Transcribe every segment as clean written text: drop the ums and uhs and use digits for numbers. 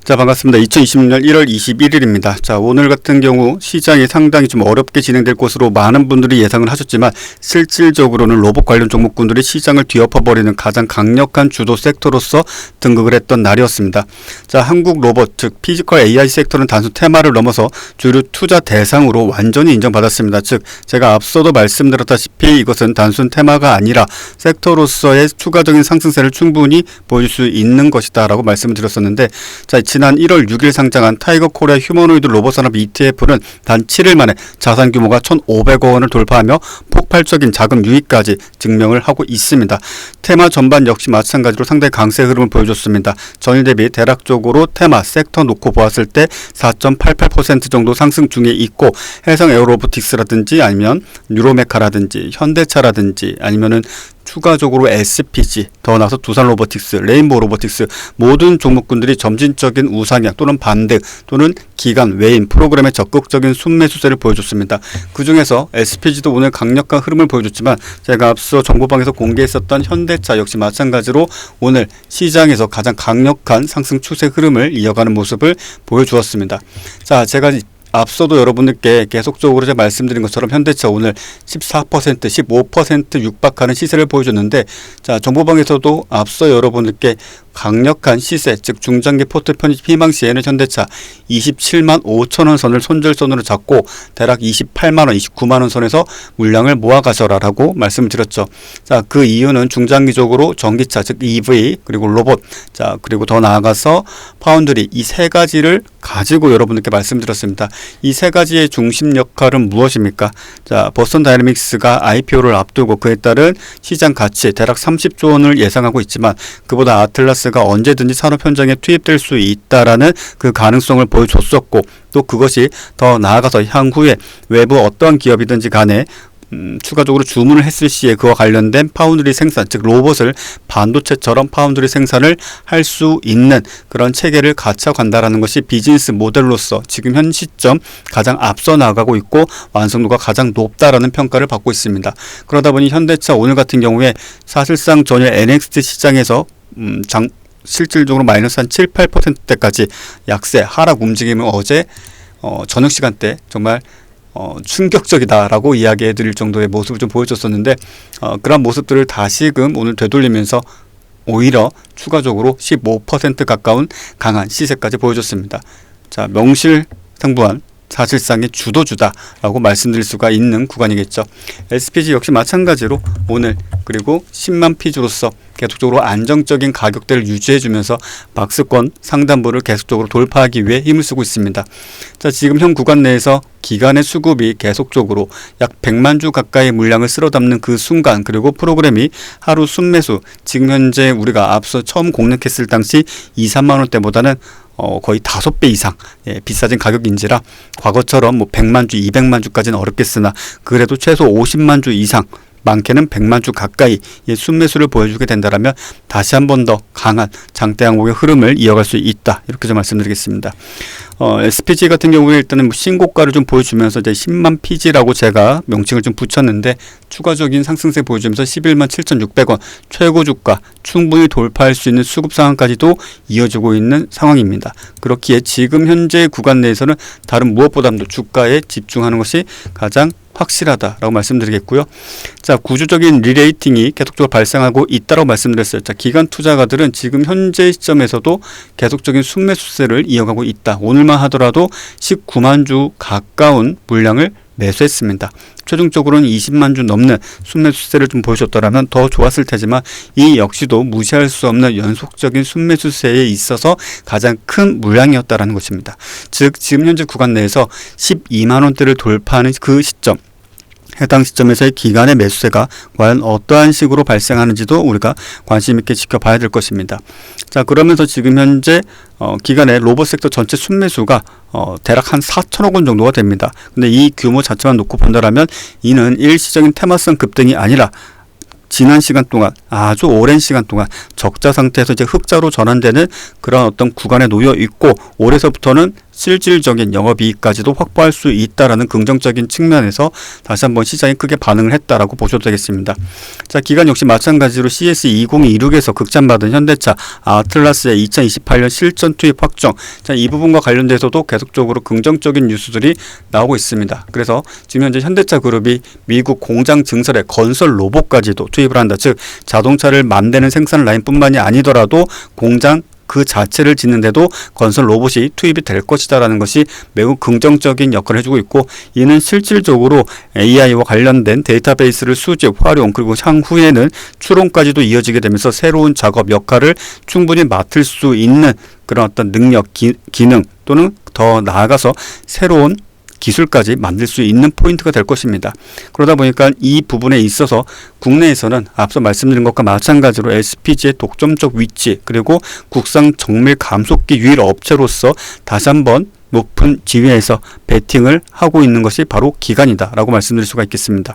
자, 반갑습니다. 2026년 1월 21일입니다. 자, 오늘 같은 경우 시장이 상당히 좀 어렵게 진행될 것으로 많은 분들이 예상을 하셨지만 실질적으로는 로봇 관련 종목군들이 시장을 뒤엎어버리는 가장 강력한 주도 섹터로서 등극을 했던 날이었습니다. 자, 한국 로봇, 즉 피지컬 AI 섹터는 단순 테마를 넘어서 주류 투자 대상으로 완전히 인정받았습니다. 즉, 제가 앞서도 말씀드렸다시피 이것은 단순 테마가 아니라 섹터로서의 추가적인 상승세를 충분히 보여줄 수 있는 것이다 라고 말씀을 드렸었는데, 자, 지난 1월 6일 상장한 타이거 코리아 휴머노이드 로봇 산업 ETF는 단 7일 만에 자산 규모가 1,500억 원을 돌파하며 폭발적인 자금 유입까지 증명을 하고 있습니다. 테마 전반 역시 마찬가지로 상당히 강세 흐름을 보여줬습니다. 전일 대비 대략적으로 테마 섹터 놓고 보았을 때 4.88% 정도 상승 중에 있고, 해성 에어로보틱스라든지 아니면 뉴로메카라든지 현대차라든지 아니면은 추가적으로 SPG, 더 나아서 두산 로보틱스, 레인보우 로보틱스 모든 종목군들이 점진적인 우상향 또는 반등 또는 기간 외인 프로그램의 적극적인 순매수세를 보여줬습니다. 그 중에서 SPG도 오늘 강력한 흐름을 보여줬지만 제가 앞서 정보방에서 공개했었던 현대차 역시 마찬가지로 오늘 시장에서 가장 강력한 상승 추세 흐름을 이어가는 모습을 보여주었습니다. 자, 제가 앞서도 여러분들께 계속적으로 제가 말씀드린 것처럼 현대차 오늘 14%, 15% 육박하는 시세를 보여줬는데, 자, 정보방에서도 앞서 여러분들께 강력한 시세, 즉 중장기 포트 편입 희망 시에는 현대차 27만 5천 원 선을 손절선으로 잡고 대략 28만 원, 29만 원 선에서 물량을 모아 가셔라라고 말씀을 드렸죠. 자, 그 이유는 중장기적으로 전기차, 즉 EV 그리고 로봇, 자, 그리고 더 나아가서 파운드리, 이 세 가지를 가지고 여러분들께 말씀드렸습니다. 이 세 가지의 중심 역할은 무엇입니까? 자, 버스턴 다이내믹스가 IPO를 앞두고 그에 따른 시장 가치 대략 30조 원을 예상하고 있지만 그보다 아틀라스가 언제든지 산업 현장에 투입될 수 있다라는 그 가능성을 보여줬었고, 또 그것이 더 나아가서 향후에 외부 어떠한 기업이든지 간에 추가적으로 주문을 했을 시에 그와 관련된 파운드리 생산, 즉 로봇을 반도체처럼 파운드리 생산을 할 수 있는 그런 체계를 갖춰간다라는 것이 비즈니스 모델로서 지금 현 시점 가장 앞서 나가고 있고 완성도가 가장 높다라는 평가를 받고 있습니다. 그러다 보니 현대차 오늘 같은 경우에 사실상 전일 NXT 시장에서 실질적으로 마이너스 한 7, 8%대까지 약세 하락 움직임을 어제 저녁 시간대 정말 충격적이다라고 이야기해 드릴 정도의 모습을 좀 보여줬었는데, 그런 모습들을 다시금 오늘 되돌리면서 오히려 추가적으로 15% 가까운 강한 시세까지 보여줬습니다. 자, 명실상부한 사실상의 주도주다라고 말씀드릴 수가 있는 구간이겠죠. SPG 역시 마찬가지로 오늘 그리고 10만 피주로서 계속적으로 안정적인 가격대를 유지해주면서 박스권 상단부를 계속적으로 돌파하기 위해 힘을 쓰고 있습니다. 자, 지금 현 구간 내에서 기간의 수급이 계속적으로 약 100만 주 가까이 물량을 쓸어 담는 그 순간, 그리고 프로그램이 하루 순매수, 지금 현재 우리가 앞서 처음 공략했을 당시 2, 3만 원대보다는 거의 5배 이상 비싸진 가격인지라 과거처럼 뭐 100만 주, 200만 주까지는 어렵겠으나 그래도 최소 50만 주 이상, 많게는 100만 주 가까이 순매수를 보여주게 된다면 다시 한 번 더 강한 장대 항목의 흐름을 이어갈 수 있다, 이렇게 좀 말씀드리겠습니다. SPG 같은 경우에 일단은 신고가를 좀 보여주면서 이제 10만 PG라고 제가 명칭을 좀 붙였는데 추가적인 상승세 보여주면서 11만 7,600원 최고 주가 충분히 돌파할 수 있는 수급 상황까지도 이어지고 있는 상황입니다. 그렇기에 지금 현재 구간 내에서는 다른 무엇보다도 주가에 집중하는 것이 가장 확실하다라고 말씀드리겠고요. 자, 구조적인 리레이팅이 계속적으로 발생하고 있다고 말씀드렸어요. 자, 기관 투자가들은 지금 현재 시점에서도 계속적인 순매수세를 이어가고 있다. 오늘만 하더라도 19만 주 가까운 물량을 매수했습니다. 최종적으로는 20만 주 넘는 순매수세를 좀 보여줬더라면 더 좋았을 테지만 이 역시도 무시할 수 없는 연속적인 순매수세에 있어서 가장 큰 물량이었다라는 것입니다. 즉 지금 현재 구간 내에서 12만 원대를 돌파하는 그 시점, 해당 시점에서의 기간의 매수세가 과연 어떠한 식으로 발생하는지도 우리가 관심 있게 지켜봐야 될 것입니다. 자, 그러면서 지금 현재 기간의 로봇 섹터 전체 순매수가 대략 한 4천억 원 정도가 됩니다. 근데 이 규모 자체만 놓고 본다라면 이는 일시적인 테마성 급등이 아니라 지난 시간 동안, 아주 오랜 시간 동안 적자 상태에서 이제 흑자로 전환되는 그런 어떤 구간에 놓여 있고, 올해서부터는 실질적인 영업이익까지도 확보할 수 있다라는 긍정적인 측면에서 다시 한번 시장이 크게 반응을 했다라고 보셔도 되겠습니다. 자, 기간 역시 마찬가지로 CS2026에서 극찬받은 현대차 아틀라스의 2028년 실전 투입 확정. 자, 이 부분과 관련돼서도 계속적으로 긍정적인 뉴스들이 나오고 있습니다. 그래서 지금 현재 현대차 그룹이 미국 공장 증설에 건설 로봇까지도 투입을 한다. 즉 자동차를 만드는 생산 라인뿐만이 아니더라도 공장 그 자체를 짓는데도 건설 로봇이 투입이 될 것이다라는 것이 매우 긍정적인 역할을 해주고 있고, 이는 실질적으로 AI와 관련된 데이터베이스를 수집, 활용, 그리고 향후에는 추론까지도 이어지게 되면서 새로운 작업 역할을 충분히 맡을 수 있는 그런 어떤 능력, 기능 또는 더 나아가서 새로운 기술까지 만들 수 있는 포인트가 될 것입니다. 그러다 보니까 이 부분에 있어서 국내에서는 앞서 말씀드린 것과 마찬가지로 LPG의 독점적 위치, 그리고 국산 정밀 감속기 유일 업체로서 다시 한번 높은 지위에서 배팅을 하고 있는 것이 바로 기관이다라고 말씀드릴 수가 있겠습니다.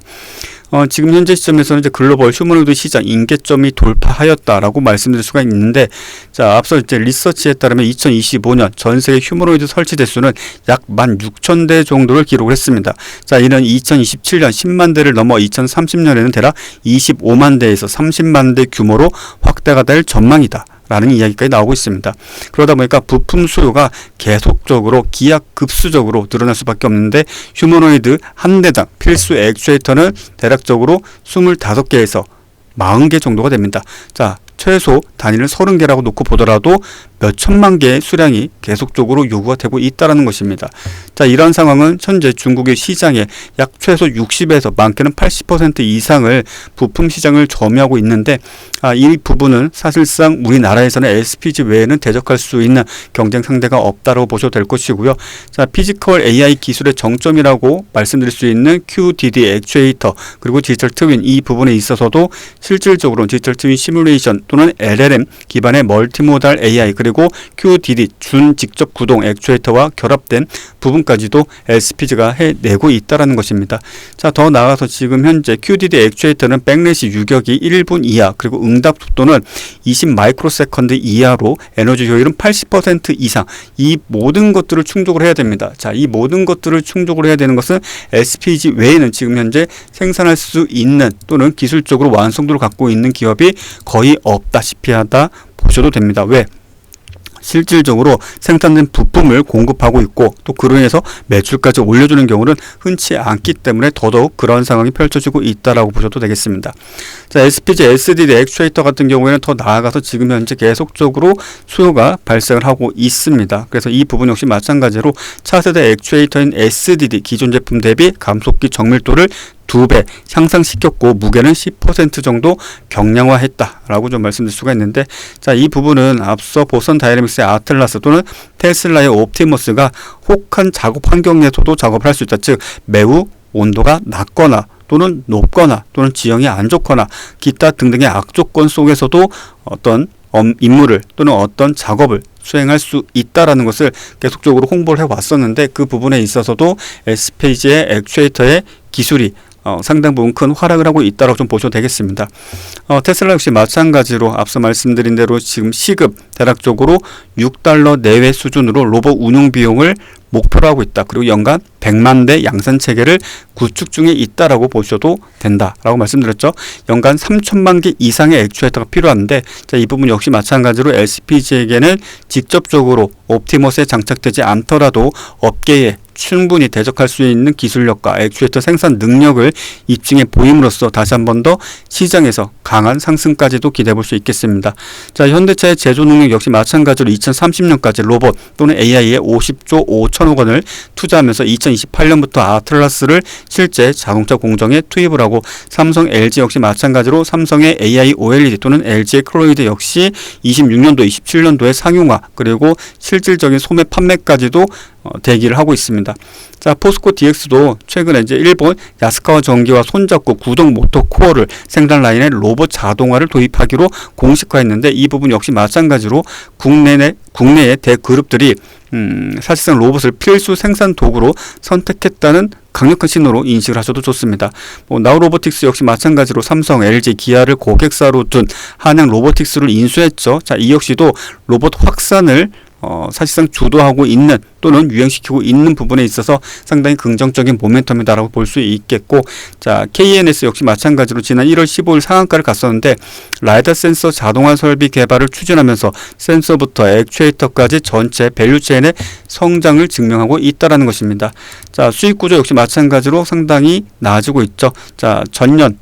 지금 현재 시점에서는 이제 글로벌 휴머노이드 시장 임계점이 돌파하였다라고 말씀드릴 수가 있는데, 자, 앞서 이제 리서치에 따르면 2025년 전 세계 휴머노이드 설치 대수는 약 16,000대 정도를 기록을 했습니다. 자, 이는 2027년 10만 대를 넘어 2030년에는 대략 25만 대에서 30만 대 규모로 확대가 될 전망이다 라는 이야기까지 나오고 있습니다. 그러다 보니까 부품 수요가 계속적으로 기하급수적으로 늘어날 수밖에 없는데, 휴머노이드 한 대당 필수 액추에이터는 대략적으로 25개에서 40개 정도가 됩니다. 자, 최소 단위를 30개라고 놓고 보더라도 몇 천만 개의 수량이 계속적으로 요구가 되고 있다는 것입니다. 자, 이런 상황은 현재 중국의 시장에 약 최소 60에서 많게는 80% 이상을 부품 시장을 점유하고 있는데, 이 부분은 사실상 우리나라에서는 LPG 외에는 대적할 수 있는 경쟁 상대가 없다고 보셔도 될 것이고요. 자, 피지컬 AI 기술의 정점이라고 말씀드릴 수 있는 QDD 액추에이터, 그리고 디지털 트윈, 이 부분에 있어서도 실질적으로 디지털 트윈 시뮬레이션 또는 LLM 기반의 멀티모달 AI, 그리고 QDD 준 직접 구동 액추에이터와 결합된 부분까지도 LPG가 해내고 있다는 것입니다. 자, 더 나아가서 지금 현재 QDD 액추에이터는 백래시 유격이 1분 이하, 그리고 응답 속도는 20 마이크로세컨드 이하로 에너지 효율은 80% 이상, 이 모든 것들을 충족을 해야 됩니다. 자, 이 모든 것들을 충족을 해야 되는 것은 LPG 외에는 지금 현재 생산할 수 있는 또는 기술적으로 완성도를 갖고 있는 기업이 거의 없다시피 하다 보셔도 됩니다. 왜? 실질적으로 생산된 부품을 공급하고 있고, 또 그로 인해서 매출까지 올려주는 경우는 흔치 않기 때문에 더더욱 그런 상황이 펼쳐지고 있다라고 보셔도 되겠습니다. 자, LPG, SDD 액추에이터 같은 경우에는 더 나아가서 지금 현재 계속적으로 수요가 발생을 하고 있습니다. 그래서 이 부분 역시 마찬가지로 차세대 액추에이터인 SDD 기존 제품 대비 감속기 정밀도를 2배 향상시켰고, 무게는 10% 정도 경량화했다라고 좀 말씀드릴 수가 있는데, 자, 이 부분은 앞서 보선 다이내믹스의 아틀라스 또는 테슬라의 옵티머스가 혹한 작업 환경 내에서도 작업을 할 수 있다. 즉 매우 온도가 낮거나 또는 높거나 또는 지형이 안 좋거나 기타 등등의 악조건 속에서도 어떤 임무를 또는 어떤 작업을 수행할 수 있다라는 것을 계속적으로 홍보를 해왔었는데, 그 부분에 있어서도 LPG의 액추에이터의 기술이 상당 부분 큰 활약을 하고 있다고 좀 보셔도 되겠습니다. 테슬라 역시 마찬가지로 앞서 말씀드린 대로 지금 시급 대략적으로 $6 내외 수준으로 로봇 운용 비용을 목표로 하고 있다. 그리고 연간 100만 대 양산 체계를 구축 중에 있다라고 보셔도 된다라고 말씀드렸죠. 연간 3천만 개 이상의 액추에이터가 필요한데, 자, 이 부분 역시 마찬가지로 LPG에게는 직접적으로 옵티머스에 장착되지 않더라도 업계에 충분히 대적할 수 있는 기술력과 액추에이터 생산 능력을 입증해 보임으로써 다시 한 번 더 시장에서 강한 상승까지도 기대해 볼 수 있겠습니다. 자, 현대차의 제조 능력 역시 마찬가지로 2030년까지 로봇 또는 AI에 50조 5천억 원을 투자하면서 2028년부터 아틀라스를 실제 자동차 공정에 투입을 하고, 삼성, LG 역시 마찬가지로 삼성의 AI OLED 또는 LG의 클로이드 역시 26년도, 27년도에 상용화, 그리고 실질적인 소매 판매까지도 대기를 하고 있습니다. 자, 포스코 DX도 최근에 이제 일본 야스카와 전기와 손잡고 구동 모터 코어를 생산 라인에 로봇 자동화를 도입하기로 공식화했는데, 이 부분 역시 마찬가지로 국내의 대그룹들이 사실상 로봇을 필수 생산 도구로 선택했다는 강력한 신호로 인식을 하셔도 좋습니다. 나우로보틱스 역시 마찬가지로 삼성, LG, 기아를 고객사로 둔 한양 로보틱스를 인수했죠. 자, 이 역시도 로봇 확산을 사실상 주도하고 있는 또는 유행시키고 있는 부분에 있어서 상당히 긍정적인 모멘텀이다라고 볼 수 있겠고, 자, KNS 역시 마찬가지로 지난 1월 15일 상한가를 갔었는데 라이다 센서 자동화 설비 개발을 추진하면서 센서부터 액추에이터까지 전체 밸류체인의 성장을 증명하고 있다라는 것입니다. 자, 수익 구조 역시 마찬가지로 상당히 나아지고 있죠. 자, 전년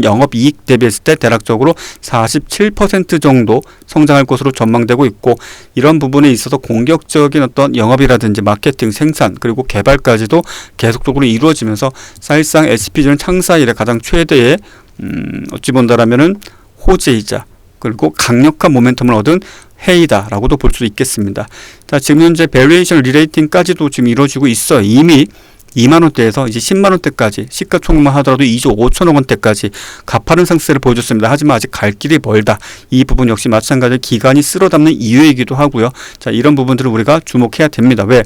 영업이익 대비했을 때 대략적으로 47% 정도 성장할 것으로 전망되고 있고, 이런 부분에 있어서 공격적인 어떤 영업이라든지 마케팅, 생산 그리고 개발까지도 계속적으로 이루어지면서 사실상 SPG는 창사 이래 가장 최대의 어찌 본다라면은 호재이자 그리고 강력한 모멘텀을 얻은 해이다라고도 볼 수 있겠습니다. 자, 지금 현재 밸류에이션 리레이팅까지도 지금 이루어지고 있어요. 이미 2만원대에서 이제 10만원대까지 시가총액만 하더라도 2조 5천억원대까지 가파른 상승세를 보여줬습니다. 하지만 아직 갈 길이 멀다. 이 부분 역시 마찬가지로 기간이 쓸어담는 이유이기도 하고요. 자, 이런 부분들을 우리가 주목해야 됩니다. 왜?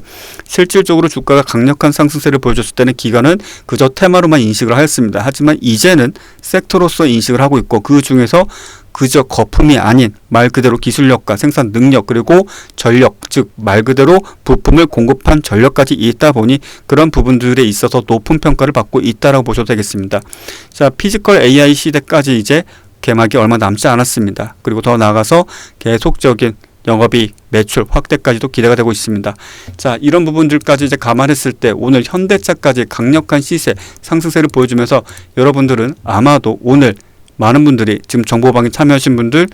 실질적으로 주가가 강력한 상승세를 보여줬을 때는 기간은 그저 테마로만 인식을 하였습니다. 하지만 이제는 섹터로서 인식을 하고 있고, 그 중에서 그저 거품이 아닌 말 그대로 기술력과 생산 능력 그리고 전력, 즉 말 그대로 부품을 공급한 전력까지 있다 보니 그런 부분들에 있어서 높은 평가를 받고 있다라고 보셔도 되겠습니다. 자, 피지컬 AI 시대까지 이제 개막이 얼마 남지 않았습니다. 그리고 더 나아가서 계속적인 영업이익, 매출 확대까지도 기대가 되고 있습니다. 자, 이런 부분들까지 이제 감안했을 때 오늘 현대차까지 강력한 시세, 상승세를 보여주면서 여러분들은 아마도 오늘 많은 분들이 지금 정보방에 참여하신 분들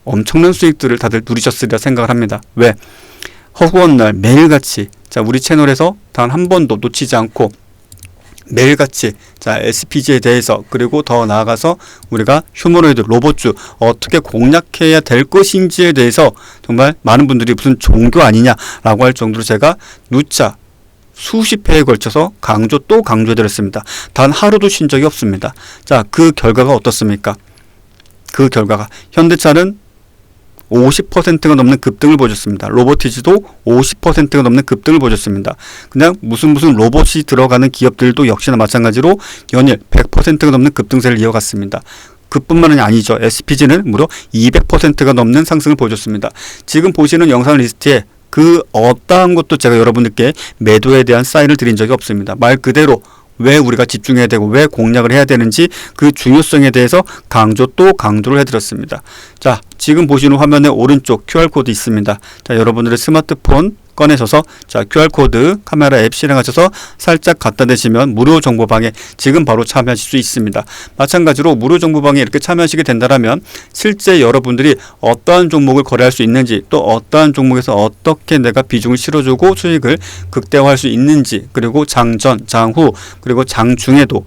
엄청난 수익들을 다들 누리셨으리라 생각을 합니다. 왜? 허구한 날 매일같이, 자, 우리 채널에서 단 한 번도 놓치지 않고 매일같이, 자, SPG에 대해서 그리고 더 나아가서 우리가 휴머노이드 로봇주 어떻게 공략해야 될 것인지에 대해서 정말 많은 분들이 무슨 종교 아니냐라고 할 정도로 제가 누차 수십 회에 걸쳐서 강조 또 강조해드렸습니다. 단 하루도 쉰 적이 없습니다. 자, 그 결과가 어떻습니까? 그 결과가 현대차는 50%가 넘는 급등을 보여줬습니다. 로보티즈도 50%가 넘는 급등을 보여줬습니다. 그냥 무슨 로봇이 들어가는 기업들도 역시나 마찬가지로 연일 100%가 넘는 급등세를 이어갔습니다. 그뿐만이 아니죠. SPG는 무려 200%가 넘는 상승을 보여줬습니다. 지금 보시는 영상 리스트에 그 어떠한 것도 제가 여러분들께 매도에 대한 사인을 드린 적이 없습니다. 말 그대로 왜 우리가 집중해야 되고 왜 공략을 해야 되는지 그 중요성에 대해서 강조 또 강조를 해드렸습니다. 자, 지금 보시는 화면에 오른쪽 QR코드 있습니다. 자, 여러분들의 스마트폰 꺼내셔서 자, QR코드 카메라 앱 실행하셔서 살짝 갖다 대시면 무료 정보방에 지금 바로 참여하실 수 있습니다. 마찬가지로 무료 정보방에 이렇게 참여하시게 된다면 실제 여러분들이 어떠한 종목을 거래할 수 있는지, 또 어떠한 종목에서 어떻게 내가 비중을 실어주고 수익을 극대화할 수 있는지, 그리고 장전, 장후, 그리고 장중에도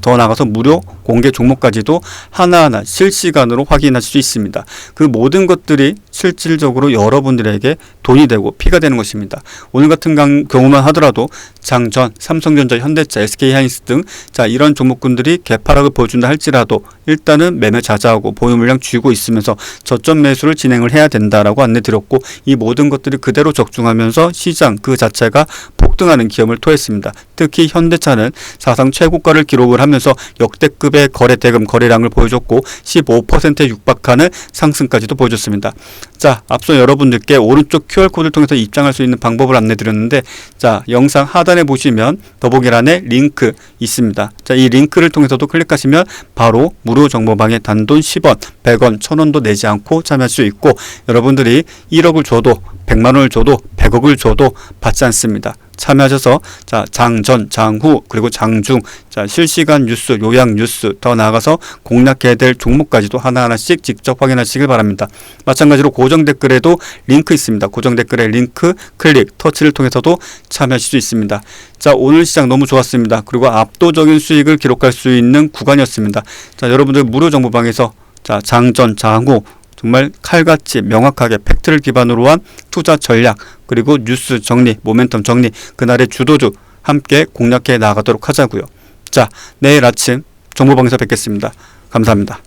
더 나아가서 무료 공개 종목까지도 하나하나 실시간으로 확인하실 수 있습니다. 그 모든 것들이 실질적으로 여러분들에게 돈이 되고 피가 되는 것입니다. 오늘 같은 경우만 하더라도 장전, 삼성전자, 현대차, SK하이닉스 등 자, 이런 종목군들이 개파락을 보여준다 할지라도 일단은 매매 자제하고 보유 물량 쥐고 있으면서 저점 매수를 진행을 해야 된다라고 안내드렸고, 이 모든 것들이 그대로 적중하면서 시장 그 자체가 폭등하는 기염을 토했습니다. 특히 현대차는 사상 최고가를 기록을 하면서 역대급의 거래 대금 거래량을 보여줬고 15%에 육박하는 상승까지도 보여줬습니다. 자, 앞서 여러분들께 오른쪽 QR코드를 통해서 입장할 수 있는 방법을 안내드렸는데, 자, 영상 하단에 보시면 더보기란에 링크 있습니다. 자, 이 링크를 통해서도 클릭하시면 바로 무료 정보방에 단돈 10원, 100원, 1000원도 내지 않고 참여할 수 있고, 여러분들이 1억을 줘도 100만원을 줘도 100억을 줘도 받지 않습니다. 참여하셔서 자, 장전, 장후, 그리고 장중, 자, 실시간 뉴스, 요약 뉴스, 더 나아가서 공략해야 될 종목까지도 하나하나씩 직접 확인하시길 바랍니다. 마찬가지로 고정 댓글에도 링크 있습니다. 고정 댓글에 링크, 클릭, 터치를 통해서도 참여하실 수 있습니다. 자, 오늘 시장 너무 좋았습니다. 그리고 압도적인 수익을 기록할 수 있는 구간이었습니다. 자, 여러분들 무료 정보방에서 자, 장전, 장후, 정말 칼같이 명확하게 팩트를 기반으로 한 투자 전략, 그리고 뉴스 정리, 모멘텀 정리, 그날의 주도주 함께 공략해 나가도록 하자고요. 자, 내일 아침 정보방에서 뵙겠습니다. 감사합니다.